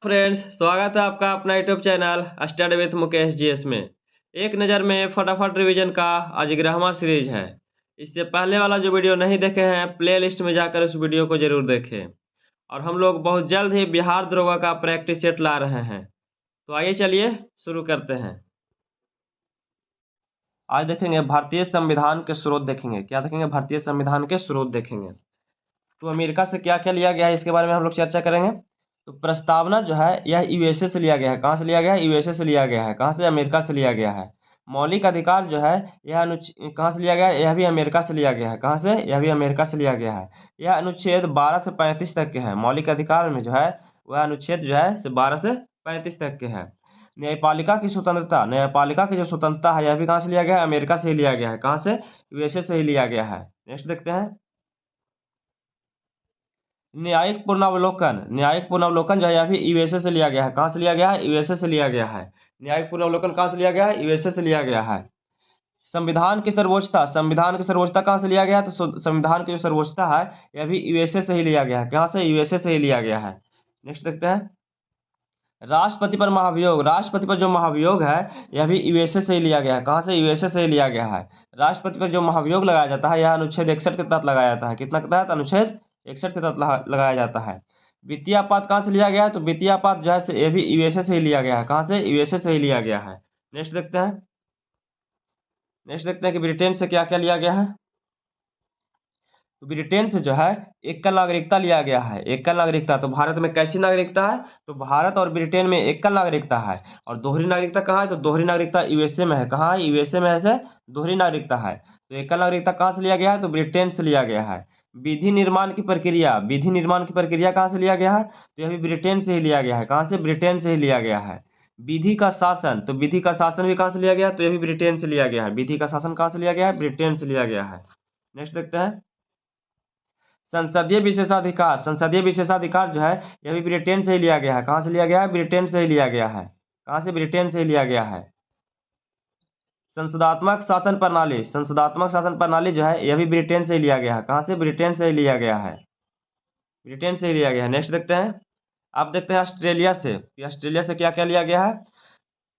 Friends, स्वागत है आपका अपना YouTube channel study with Mukesh GS में। एक नज़र में फटाफट रिवीजन का आज 11वां सीरीज है। इससे पहले वाला जो वीडियो नहीं देखे हैं, प्ले लिस्ट में जाकर उस वीडियो को जरूर देखें। और हम लोग बहुत जल्द ही बिहार दरोगा का प्रैक्टिस सेट ला रहे हैं। तो आइए चलिए शुरू करते हैं। आज देखेंगे भारतीय संविधान के स्रोत देखेंगे। क्या देखेंगे? भारतीय संविधान के स्रोत देखेंगे। तो अमेरिका से क्या क्या लिया गया है इसके बारे में हम लोग चर्चा करेंगे। तो प्रस्तावना जो है यह यूएसए से लिया गया है। कहाँ से लिया गया है? यूएसए से लिया गया है। कहाँ से? अमेरिका से लिया गया है। मौलिक अधिकार जो है यह कहाँ से लिया गया है? यह भी अमेरिका से लिया गया है। कहाँ से? यह भी अमेरिका से लिया गया है। यह अनुच्छेद 12 से 35 तक के हैं। मौलिक अधिकार में जो है वह अनुच्छेद जो है 12 से 35 तक के हैं। न्यायपालिका की स्वतंत्रता, न्यायपालिका की जो स्वतंत्रता है यह भी कहाँ से लिया गया है? अमेरिका से ही लिया गया है। कहाँ से? यूएसए से ही लिया गया है। नेक्स्ट देखते हैं। न्यायिक पुनरावलोकन, न्यायिक पुनरावलोकन जो है यह भी यूएसए से लिया गया है। कहाँ से लिया गया है? यूएसए से लिया गया है। न्यायिक पुनरावलोकन कहाँ से लिया गया है? यूएसए से लिया गया है। संविधान की सर्वोच्चता, संविधान की सर्वोच्चता कहाँ से लिया गया है? तो संविधान की जो सर्वोच्चता है यह भी यूएसए से ही लिया गया है। कहाँ से? यूएसए से ही लिया गया है। नेक्स्ट देखते हैं। राष्ट्रपति पर महाभियोग, राष्ट्रपति पर जो महाभियोग है यह भी यूएसए से ही लिया गया है। कहाँ से? यूएसए से ही लिया गया है। राष्ट्रपति पर जो महाभियोग लगाया जाता है यह अनुच्छेद 61 के तहत लगाया जाता है। कितना के तहत? अनुच्छेद 61 के तहत लगाया जाता है। वित्तीय आपात कहाँ से लिया गया है? तो वित्तीय आपात जो है ये भी यूएसए से ही लिया गया है। कहाँ से? यूएसए से ही लिया गया है। नेक्स्ट देखते हैं। नेक्स्ट देखते हैं कि ब्रिटेन से क्या क्या लिया गया है। तो ब्रिटेन से जो है एकल नागरिकता लिया गया है। एकल नागरिकता, तो भारत में कैसी नागरिकता है? तो भारत और ब्रिटेन में एकल नागरिकता है। और दोहरी नागरिकता कहाँ है? तो दोहरी नागरिकता यूएसए में है। कहाँ है? यूएसए में ऐसे दोहरी नागरिकता है। तो एकल नागरिकता कहाँ से लिया गया है? तो ब्रिटेन से लिया गया है। विधि निर्माण की प्रक्रिया, विधि निर्माण की प्रक्रिया कहाँ से लिया गया है? तो यह भी ब्रिटेन से ही लिया गया है। कहाँ से? ब्रिटेन से ही लिया गया है। विधि का शासन, तो विधि का शासन भी कहाँ से लिया गया है? तो यह भी ब्रिटेन से लिया गया है। विधि का शासन कहाँ से लिया गया है? ब्रिटेन से लिया गया है। नेक्स्ट देखते हैं। संसदीय विशेषाधिकार, संसदीय विशेषाधिकार जो है यह भी ब्रिटेन से ही लिया गया है। कहाँ से लिया गया है? ब्रिटेन से ही लिया गया है। कहाँ से? ब्रिटेन से ही लिया गया है। संसदात्मक शासन प्रणाली, संसदात्मक शासन प्रणाली जो है यह भी ब्रिटेन से ही लिया गया है। कहाँ से? ब्रिटेन से ही लिया गया है। ब्रिटेन से ही लिया गया है। नेक्स्ट देखते हैं। अब देखते हैं ऑस्ट्रेलिया से, ऑस्ट्रेलिया से क्या क्या लिया गया है।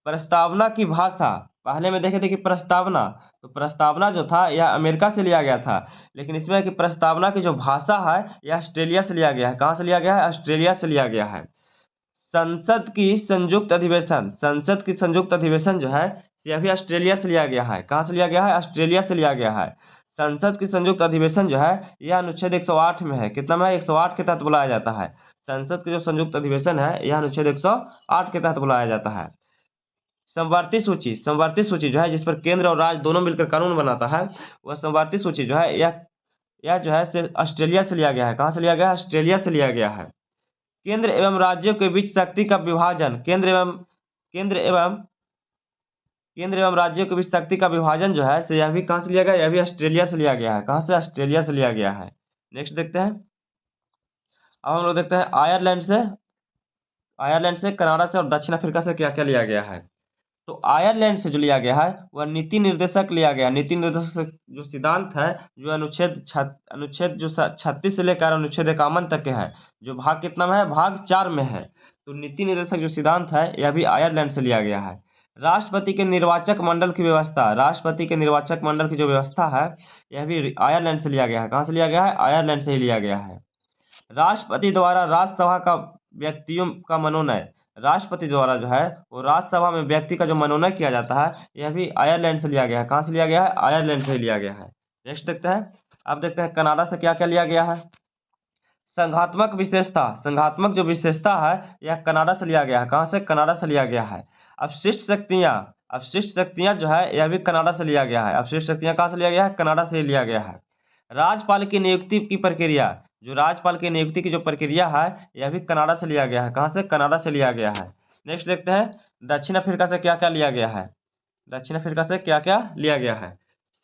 प्रस्तावना की भाषा, पहले में देखे थे कि प्रस्तावना, तो प्रस्तावना जो था यह अमेरिका से लिया गया था। लेकिन इसमें कि प्रस्तावना की जो भाषा है यह ऑस्ट्रेलिया से लिया गया है। कहाँ से लिया गया है? ऑस्ट्रेलिया से लिया गया है। संसद की संयुक्त अधिवेशन, संसद की संयुक्त अधिवेशन जो है यह भी ऑस्ट्रेलिया से लिया गया है। कहाँ से लिया गया है? ऑस्ट्रेलिया से लिया गया है। संसद की संयुक्त अधिवेशन जो है यह अनुच्छेद 108 में है। कितना में? 108 के तहत बुलाया जाता है। संसद की जो संयुक्त अधिवेशन है यह अनुच्छेद 108 के तहत बुलाया जाता है। समवर्ती सूची, समवर्ती सूची जो है जिस पर केंद्र और राज्य दोनों मिलकर कानून बनाता है वह समवर्ती सूची जो है यह जो है से ऑस्ट्रेलिया से लिया गया है। कहाँ से लिया गया है? ऑस्ट्रेलिया से लिया गया है। केंद्र एवं राज्यों के बीच शक्ति का विभाजन, केंद्र एवं राज्यों के बीच शक्ति का विभाजन जो है से यह भी कहाँ से लिया गया? यह भी ऑस्ट्रेलिया से लिया गया है। कहाँ से? ऑस्ट्रेलिया से लिया गया है। नेक्स्ट देखते हैं। अब हम लोग देखते हैं आयरलैंड से, आयरलैंड से, कनाडा से और दक्षिण अफ्रीका से क्या क्या लिया गया है। तो आयरलैंड से जो लिया गया है वह नीति निर्देशक लिया गया। नीति निर्देशक जो सिद्धांत है जो अनुच्छेद जो 36 से लेकर अनुच्छेद 51 तक के है, जो भाग कितना में है? भाग 4 में है। तो नीति निर्देशक जो सिद्धांत है यह भी आयरलैंड से लिया गया है। राष्ट्रपति के निर्वाचक मंडल की व्यवस्था, राष्ट्रपति के निर्वाचक मंडल की जो व्यवस्था है यह भी आयरलैंड से लिया गया है। कहाँ से लिया गया है? आयरलैंड से ही लिया गया है। राष्ट्रपति द्वारा राज्यसभा का व्यक्तियों का मनोनयन, राष्ट्रपति द्वारा जो है वो राज्यसभा में व्यक्ति का जो मनोनयन किया जाता है यह भी आयरलैंड से लिया गया है। कहाँ से लिया गया है? आयरलैंड से ही लिया गया है। नेक्स्ट देखते हैं। अब देखते हैं कनाडा से क्या क्या लिया गया है। संघात्मक विशेषता, संघात्मक जो विशेषता है यह कनाडा से लिया गया है। कहाँ से? कनाडा से लिया गया है। अपशिष्ट शक्तियाँ, अपशिष्ट शक्तियाँ जो है यह भी कनाडा से लिया गया है। अपशिष्ट शक्तियाँ कहाँ से लिया गया है? कनाडा से ही लिया गया है। राज्यपाल की नियुक्ति की प्रक्रिया, जो राज्यपाल की नियुक्ति की जो प्रक्रिया है यह भी कनाडा से लिया गया है। कहाँ से? कनाडा से लिया गया है। नेक्स्ट देखते हैं दक्षिण अफ्रीका से क्या क्या लिया गया है। दक्षिण अफ्रीका से क्या क्या लिया गया है।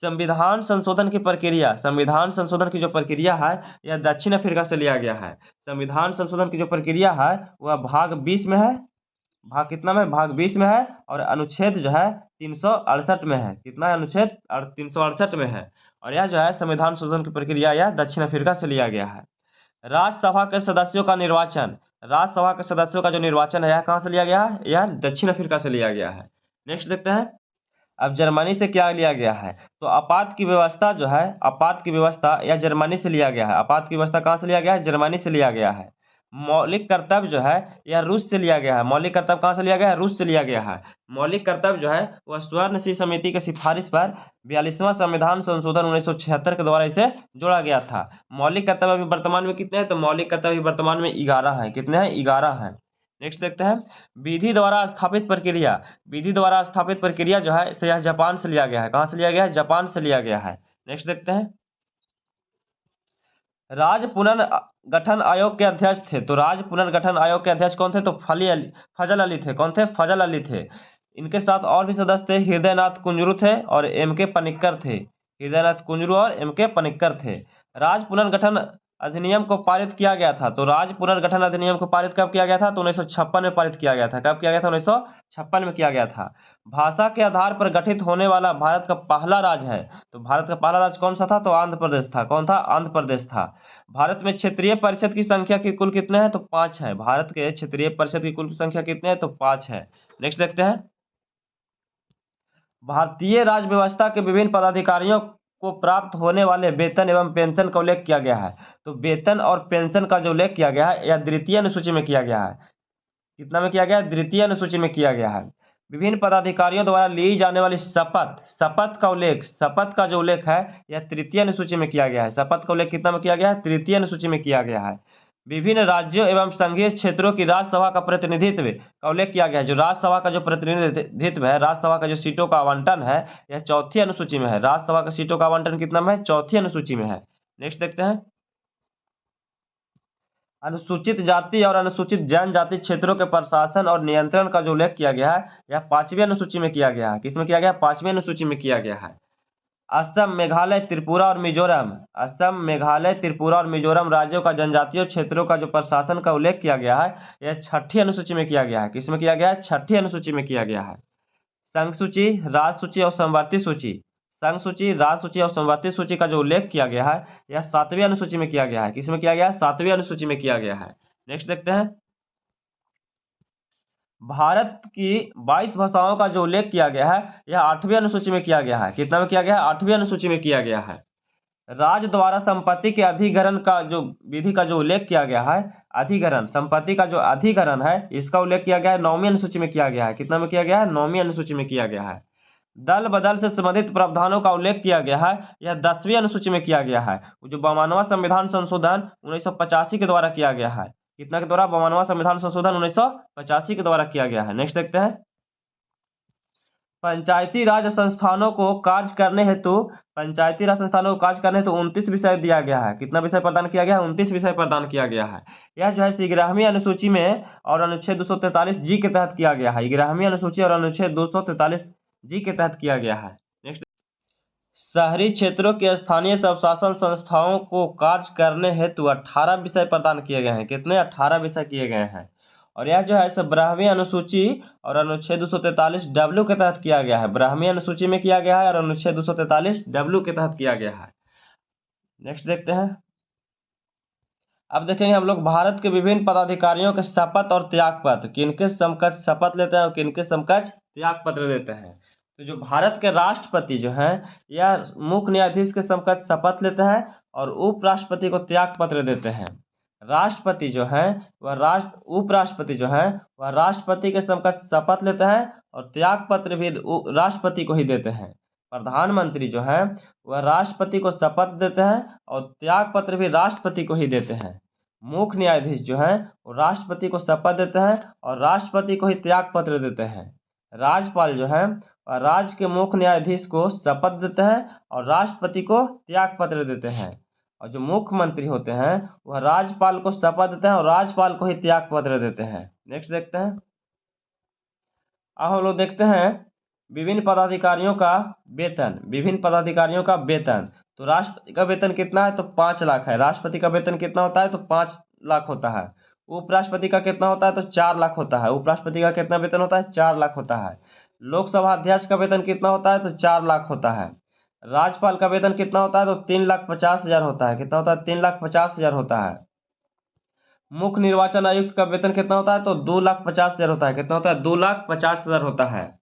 संविधान संशोधन की प्रक्रिया, संविधान संशोधन की जो प्रक्रिया है यह दक्षिण अफ्रीका से लिया गया है। संविधान संशोधन की जो प्रक्रिया है वह भाग 20 में है। भाग कितना में? भाग 20 में है। और अनुच्छेद जो है 368 में है। कितना है? अनुच्छेद 368 में है। और यह जो है संविधान संशोधन की प्रक्रिया यह दक्षिण अफ्रीका से लिया गया है। राज्यसभा के सदस्यों का निर्वाचन, राज्यसभा के सदस्यों का जो निर्वाचन है यह कहाँ से लिया गया है, यह दक्षिण अफ्रीका से लिया गया है। नेक्स्ट देखते हैं, अब जर्मनी से क्या लिया गया है, तो आपात की व्यवस्था जो है, आपात की व्यवस्था यह जर्मनी से लिया गया है। आपात की व्यवस्था कहाँ से लिया गया है, जर्मनी से लिया गया है। मौलिक कर्तव्य जो है यह रूस से लिया गया है। मौलिक कर्तव्य कहाँ से लिया गया है, रूस से लिया गया है। मौलिक कर्तव्य जो है वह स्वर्ण सिंह समिति की सिफारिश पर 42वां संविधान संशोधन 1976 के द्वारा इसे जोड़ा गया था। मौलिक कर्तव्य अभी वर्तमान में कितने हैं, तो मौलिक कर्तव्य अभी वर्तमान में 11 है। कितने हैं, 11 है। नेक्स्ट देखते हैं, विधि द्वारा स्थापित प्रक्रिया। विधि द्वारा स्थापित प्रक्रिया जो है से यह जापान से लिया गया है। कहाँ से लिया गया है, जापान से लिया गया है। नेक्स्ट देखते हैं, राज्य पुनर्गठन आयोग के अध्यक्ष थे, तो राज्य पुनर्गठन आयोग के अध्यक्ष कौन थे, तो फजल अली थे। कौन थे, फजल अली थे। इनके साथ और भी सदस्य थे, हृदयनाथ कुंजरू थे और एम के पनिक्कर थे। हृदयनाथ कुंजरू और एम के पनिक्कर थे। राज्य पुनर्गठन अधिनियम को पारित किया गया था, तो राज्य पुनर्गठन अधिनियम को पारित कब किया गया था, तो 1956 में पारित किया गया था। कब किया गया था, 1956 में किया गया था। भाषा के आधार पर गठित होने वाला भारत का पहला राज्य है, तो भारत का पहला राज्य कौन सा था, तो आंध्र प्रदेश था। कौन था, आंध्र प्रदेश था। भारत में क्षेत्रीय परिषद की संख्या की कुल कितने हैं, तो 5 है। भारत के क्षेत्रीय परिषद की कुल संख्या कितने हैं, तो 5 है। नेक्स्ट देखते हैं, भारतीय राज्य व्यवस्था के विभिन्न पदाधिकारियों को प्राप्त होने वाले वेतन एवं पेंशन का उल्लेख किया गया है, तो वेतन और पेंशन का जो उल्लेख किया गया है यह द्वितीय अनुसूची में किया गया है। कितना में किया गया है, द्वितीय अनुसूची में किया गया है। विभिन्न पदाधिकारियों द्वारा ली जाने वाली शपथ, शपथ का उल्लेख, शपथ का जो उल्लेख है यह तृतीय अनुसूची में किया गया है। शपथ का उल्लेख कितना में किया गया है, तृतीय अनुसूची में किया गया है। विभिन्न राज्यों एवं संघीय क्षेत्रों की राज्यसभा का प्रतिनिधित्व का उल्लेख किया गया है। जो राज्यसभा का जो प्रतिनिधित्व है, राज्यसभा का जो सीटों का आवंटन है यह चौथी अनुसूची में है। राज्यसभा का सीटों का आवंटन कितना में है, चौथी अनुसूची में है। नेक्स्ट देखते हैं, अनुसूचित जाति और अनुसूचित जनजाति क्षेत्रों के प्रशासन और नियंत्रण का जो उल्लेख किया गया है यह 5वीं अनुसूची में किया गया है। किसमें किया गया है, 5वीं अनुसूची में किया गया है। असम, मेघालय, त्रिपुरा और मिजोरम, असम, मेघालय, त्रिपुरा और मिजोरम राज्यों का जनजातीय क्षेत्रों का जो प्रशासन का उल्लेख किया गया है यह 6ठी अनुसूची में किया गया है। किसमें किया गया है, 6ठी अनुसूची में किया गया है। संघ सूची, राज्य सूची और समवर्ती सूची, संघ सूची, राज्य सूची और समवर्ती सूची का जो उल्लेख किया गया है यह 7वीं अनुसूची में किया गया है। किसमें किया गया है, 7वीं अनुसूची में किया गया है। नेक्स्ट देखते हैं, भारत की 22 भाषाओं का जो उल्लेख किया गया है यह 8वीं अनुसूची में किया गया है। कितना में किया गया है, 8वीं अनुसूची में किया गया है। राज्य द्वारा संपत्ति के अधिग्रहण का जो विधि का जो उल्लेख किया गया है, अधिग्रहण, संपत्ति का जो अधिग्रहण है इसका उल्लेख किया गया है 9वीं अनुसूची में किया गया है। कितना में किया गया है, 9वीं अनुसूची में किया गया है। दल बदल से संबंधित प्रावधानों का उल्लेख किया गया है यह 10वीं अनुसूची में किया गया है। जो 52वां संविधान संशोधन 1985 के द्वारा किया गया है। कितना के द्वारा, 52वां संविधान संशोधन 1985 के द्वारा किया गया है। नेक्स्ट देखते हैं, पंचायती राज संस्थानों को कार्य करने हेतु, पंचायती राज संस्थानों को कार्य करने हेतु 29 विषय दिया गया है। कितना विषय प्रदान किया गया है, 29 विषय प्रदान किया गया है। यह जो है 11वीं अनुसूची में और अनुच्छेद 243 जी के तहत किया गया है। 11वीं अनुसूची और अनुच्छेद 243 जी के तहत किया गया है। नेक्स्ट, शहरी क्षेत्रों के स्थानीय स्वशासन संस्थाओं को कार्य करने हेतु 18 विषय प्रदान किए गए हैं। कितने, 18 विषय किए गए हैं। और यह जो है सब ब्राह्मी अनुसूची और अनुच्छेद 243 डब्ल्यू के तहत किया गया है। ब्राह्मी अनुसूची में किया गया है और अनुच्छेद 243 डब्ल्यू के तहत किया गया है। नेक्स्ट देखते हैं, अब देखेंगे हम लोग भारत के विभिन्न पदाधिकारियों के शपथ और त्याग पत्र, किनके समकक्ष शपथ लेते हैं और किनके समकक्ष त्याग पत्र देते हैं। तो जो भारत के राष्ट्रपति जो हैं यह मुख्य न्यायाधीश के समकक्ष शपथ लेते हैं और उपराष्ट्रपति को त्याग पत्र देते हैं। राष्ट्रपति जो हैं वह उपराष्ट्रपति जो हैं वह राष्ट्रपति के समकक्ष शपथ लेते हैं और त्याग पत्र भी राष्ट्रपति को ही देते हैं। प्रधानमंत्री जो हैं वह राष्ट्रपति को शपथ देते हैं और त्याग पत्र भी राष्ट्रपति को ही देते हैं। मुख्य न्यायाधीश जो हैं वो राष्ट्रपति को शपथ देते हैं और राष्ट्रपति को ही त्याग पत्र देते हैं। राज्यपाल जो हैं वह राज्य के मुख्य न्यायाधीश को शपथ देते हैं और राष्ट्रपति को त्याग पत्र देते हैं। और जो मुख्यमंत्री होते हैं वह राज्यपाल को शपथ देते हैं और राज्यपाल को ही त्याग पत्र देते हैं। नेक्स्ट देखते हैं, अब हम लोग देखते हैं विभिन्न पदाधिकारियों का वेतन, विभिन्न पदाधिकारियों का वेतन। तो राष्ट्रपति का वेतन कितना है, तो 5 लाख है। राष्ट्रपति का वेतन कितना होता है, तो 5 लाख होता है। उपराष्ट्रपति का कितना होता है, तो 4 लाख होता है। उपराष्ट्रपति का कितना वेतन होता है, 4 लाख होता है। लोकसभा अध्यक्ष का वेतन कितना होता है, तो 4 लाख होता है। राज्यपाल का वेतन कितना होता है, तो 3,50,000 होता है। कितना होता है, 3,50,000 होता है। मुख्य निर्वाचन आयुक्त का वेतन कितना होता है? तो 2,50,000 होता है। कितना होता है? 2,50,000 होता है।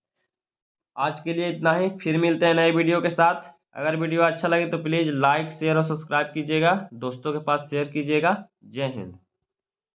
आज के लिए इतना ही, फिर मिलते हैं नए वीडियो के साथ। अगर वीडियो अच्छा लगे तो प्लीज़ लाइक शेयर और सब्सक्राइब कीजिएगा, दोस्तों के पास शेयर कीजिएगा। जय हिंद।